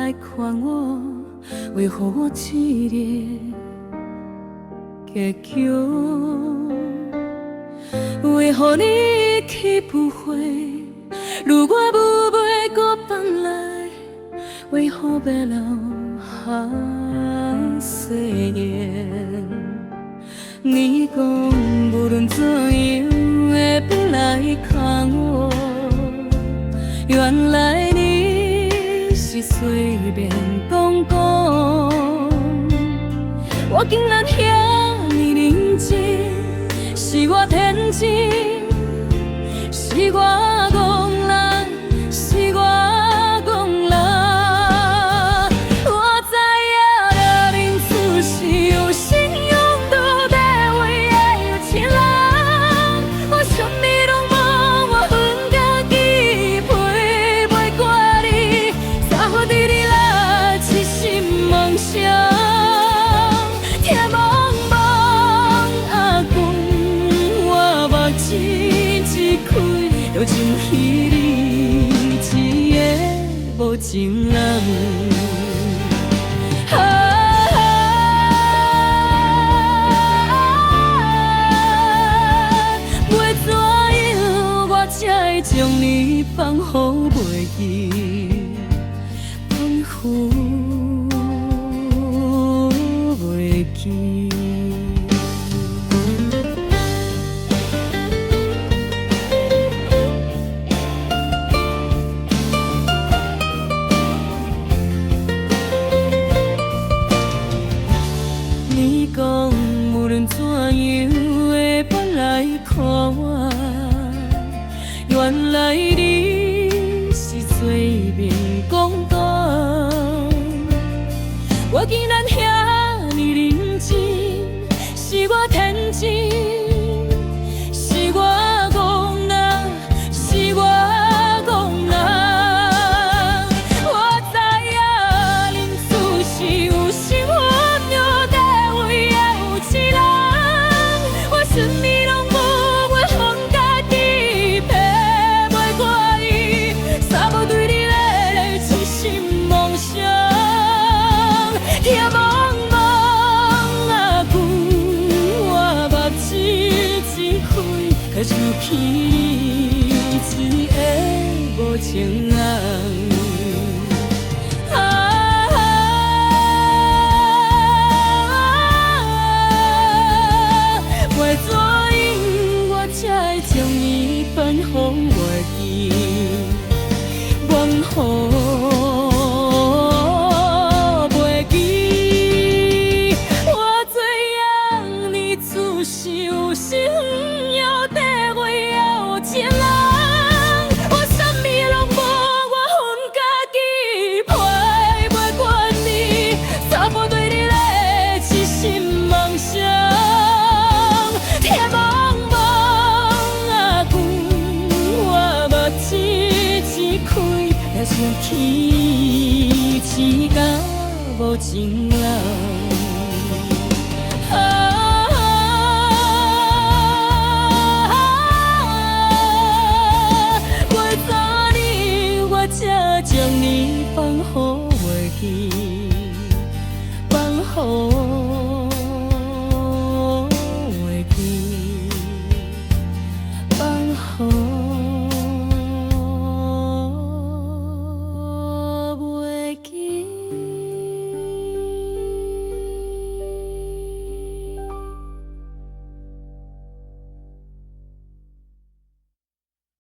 来看我，为何我一日结局？为何你去不回？如我不袂搁返来，为何要留下誓言？你讲无论怎样会返来看我，原来你是随便讲讲。我竟然遐尼认真，是我天真，是我戆人，是我戆人。我知影了，恁厝是有信用度地位的有钱人。我啥物拢无，我恨家己陪袂过你，撒好对你啦，一心妄想。就真稀你一个无情人。要怎样我才会将你放乎袂记，放乎袂记。你讲无论怎样会返来看我，原来你是随便讲讲。我竟然遐尼认真，是我天真，是我戆人，是我戆人。我知影恁厝是有幸福着地位的有钱人，我啥物拢无，我恨家己骗袂过你，傻无对你咧一心妄想，听茫茫啊久，我目睭一开，却想起你一个无情人。要怎样我才会将伊返乎袂记，忘乎袂记？我这样你自是有信用地位的有钱人，我啥物拢无，我恨家己陪袂过你，傻无对你咧一心妄想。听茫茫啊久，我目睭一开，才想起一个无情人。